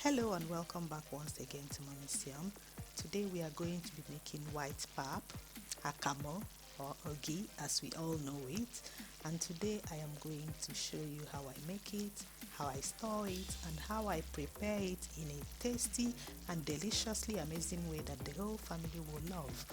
Hello and welcome back once again to Mommy Siam. Today we are going to be making white pap, Akamu or ogi as we all know it. And today I am going to show you how I make it, how I store it, and how I prepare it in a tasty and deliciously amazing way that the whole family will love.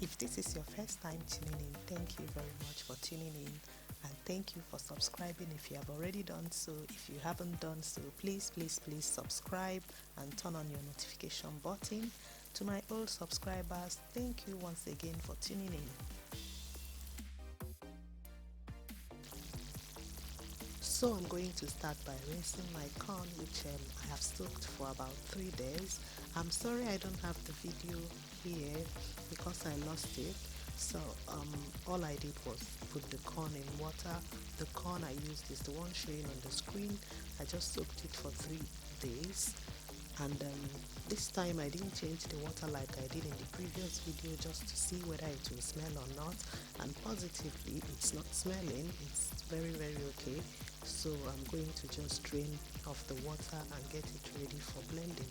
If this is your first time tuning in, thank you very much for tuning in and thank you for subscribing if you have already done so. If you haven't done so, please subscribe and turn on your notification button. To my old subscribers, thank you once again for tuning in. So I'm going to start by rinsing my corn, which I have soaked for about 3 days. I'm sorry I don't have the video here because I lost it. So all I did was put the corn in water. The corn I used is the one showing on the screen. I just soaked it for 3 days. And this time I didn't change the water like I did in the previous video just to see whether it will smell or not, and positively it's not smelling, it's very okay. So I'm going to just drain off the water and get it ready for blending.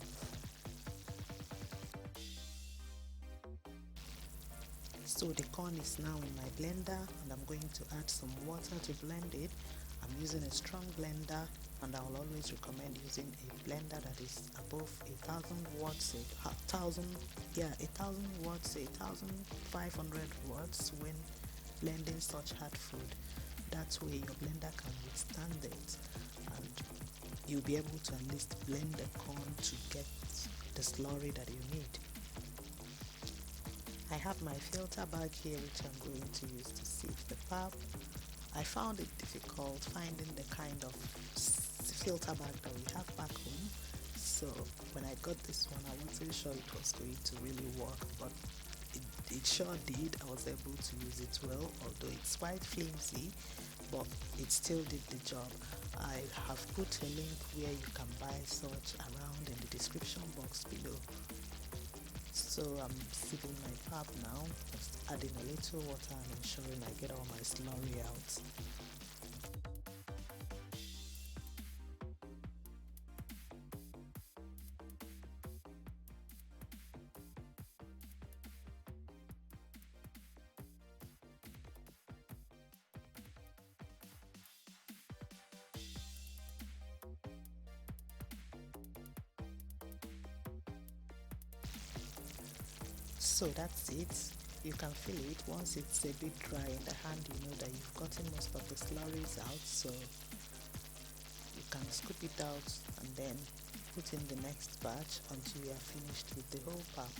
So the corn is now in my blender and I'm going to add some water to blend it. I'm using a strong blender and I will always recommend using a blender that is above 1,000 watts, 1,500 watts when blending such hard food. That way your blender can withstand it and you'll be able to at least blend the corn to get the slurry that you need. I have my filter bag here which I'm going to use to sieve the pap. I found it difficult finding the kind of filter bag that we have back home, so when I got this one I wasn't sure it was going to really work, but it sure did. I was able to use it well, although it's quite flimsy, but it still did the job. I have put a link where you can buy such around in the description box below. So I'm sieving my pap now, just adding a little water and ensuring I get all my slurry out. So that's it. You can feel it once it's a bit dry in the hand, you know that you've gotten most of the slurries out, so you can scoop it out and then put in the next batch until you are finished with the whole pap.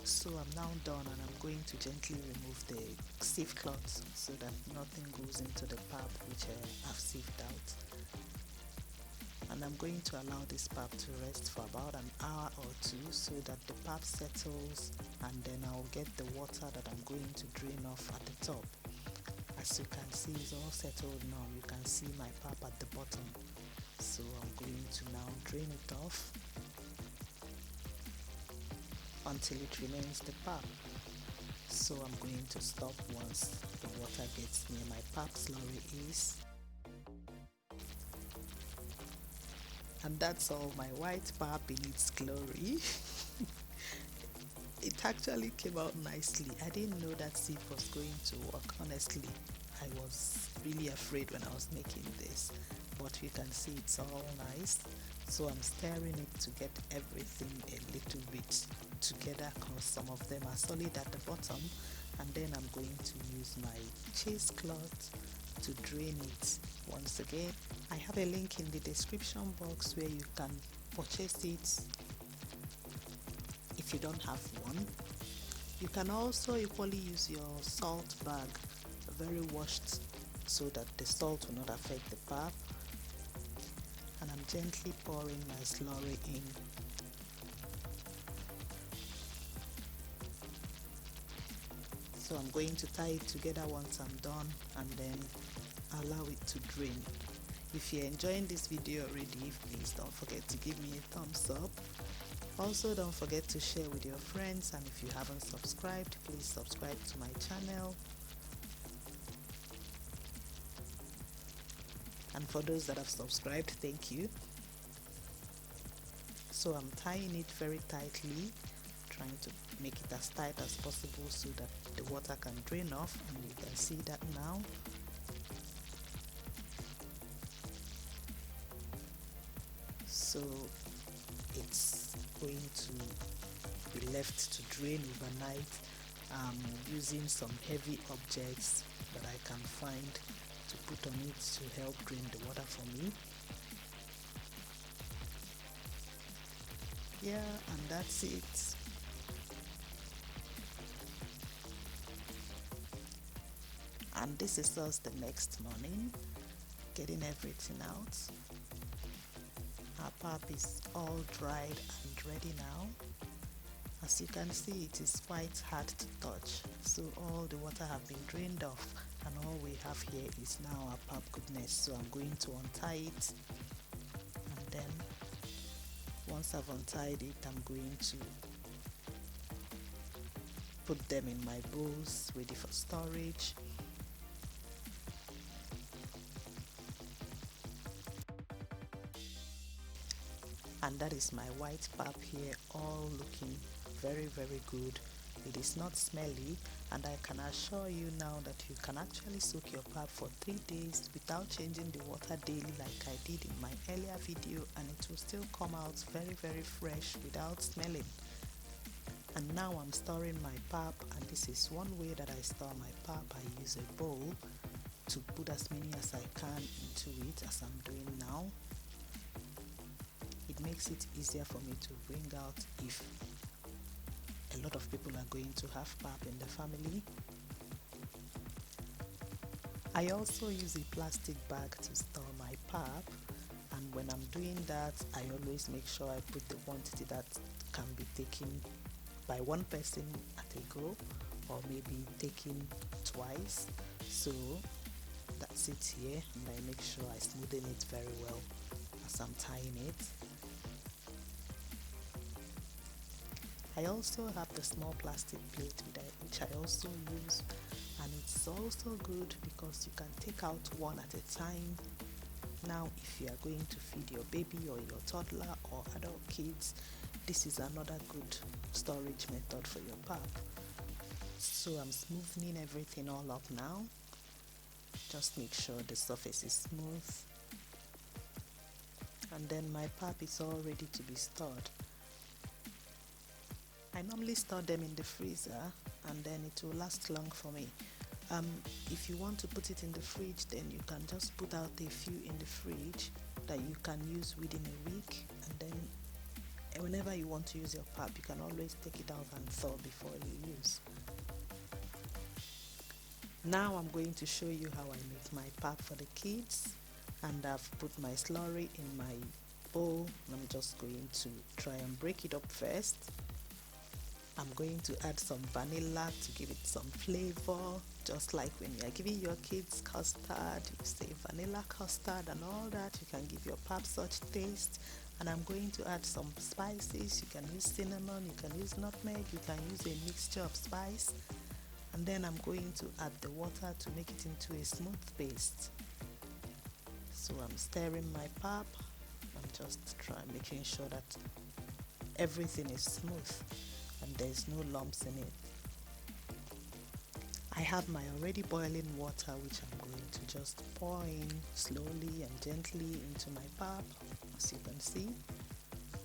So I'm now done and I'm going to gently remove the sieve cloth so that nothing goes into the pap which I've sieved out. And I'm going to allow this pap to rest for about an hour or two so that the pap settles, and then I'll get the water that I'm going to drain off at the top. As you can see, it's all settled now. You can see my pap at the bottom. So I'm going to now drain it off until it remains the pap. So I'm going to stop once the water gets near my pap slurry is. And that's all, my white pap in its glory. It actually came out nicely. I didn't know that sieve was going to work, honestly. I was really afraid when I was making this, but you can see it's all nice. So I'm stirring it to get everything a little bit together because some of them are solid at the bottom, and then I'm going to use my cheesecloth to drain it. Once again, I have a link in the description box where you can purchase it if you don't have one. You can also equally use your salt bag, very washed, so that the salt will not affect the pap. And I'm gently pouring my slurry in. So I'm going to tie it together once I'm done and then allow it to drain. If you're enjoying this video already, please don't forget to give me a thumbs up. Also, don't forget to share with your friends, and if you haven't subscribed, please subscribe to my channel. And for those that have subscribed, thank you. So I'm tying it very tightly, trying to make it as tight as possible so that the water can drain off, and you can see that now. So it's going to be left to drain overnight. I'm using some heavy objects that I can find to put on it to help drain the water for me. Yeah, and that's it. And this is us the next morning, getting everything out. Our pap is all dried and ready now. As you can see, it is quite hard to touch, so all the water have been drained off, and all we have here is now our pap goodness. So I'm going to untie it, and then once I've untied it, I'm going to put them in my bowls ready for storage. And that is my white pap here, all looking very good. It is not smelly, and I can assure you now that you can actually soak your pap for 3 days without changing the water daily like I did in my earlier video, and it will still come out very fresh without smelling. And now I'm storing my pap, and this is one way that I store my pap. I use a bowl to put as many as I can into it, as I'm doing now. It makes it easier for me to bring out if a lot of people are going to have pap in the family. I also use a plastic bag to store my pap, and when I'm doing that, I always make sure I put the quantity that can be taken by one person at a go, or maybe taken twice. So that's it here, and I make sure I smoothen it very well as I'm tying it. I also have the small plastic plate which I also use, and it's also good because you can take out one at a time. Now if you are going to feed your baby or your toddler or adult kids, this is another good storage method for your pap. So I'm smoothing everything all up now. Just make sure the surface is smooth, and then my pap is all ready to be stored. I normally store them in the freezer, and then it will last long for me. If you want to put it in the fridge, then you can just put out a few in the fridge that you can use within a week, and then whenever you want to use your pap, you can always take it out and thaw before you use. Now I'm going to show you how I make my pap for the kids, and I've put my slurry in my bowl. I'm just going to try and break it up first. I'm going to add some vanilla to give it some flavor, just like when you are giving your kids custard, you say vanilla custard and all that. You can give your pap such taste. And I'm going to add some spices. You can use cinnamon, you can use nutmeg, you can use a mixture of spice. And then I'm going to add the water to make it into a smooth paste. So I'm stirring my pap. I'm just making sure that everything is smooth and there's no lumps in it. I have my already boiling water, which I'm going to just pour in slowly and gently into my pap, as you can see.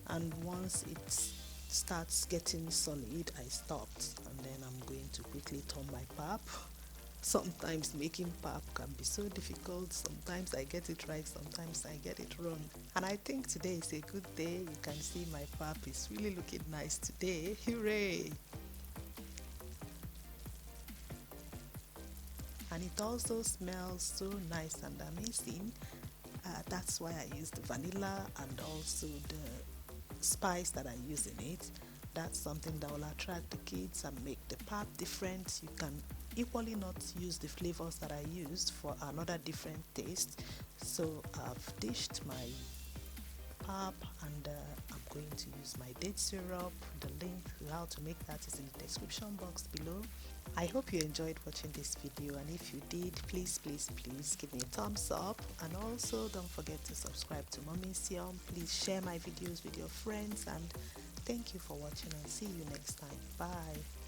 And once it starts getting solid, I stopped, and then I'm going to quickly turn my pap. Sometimes making pap can be so difficult. Sometimes I get it right, sometimes I get it wrong. And I think today is a good day. You can see my pap is really looking nice today. Hooray! And it also smells so nice and amazing. That's why I use the vanilla and also the spice that I use in it. That's something that will attract the kids and make the pap different. You can equally not use the flavors that I used for another different taste. So I've dished my pap, and I'm going to use my date syrup. The link to how to make that is in the description box below. I hope you enjoyed watching this video, and if you did, please give me a thumbs up, and also don't forget to subscribe to Mommy Siam. Please share my videos with your friends, and thank you for watching, and see you next time. Bye.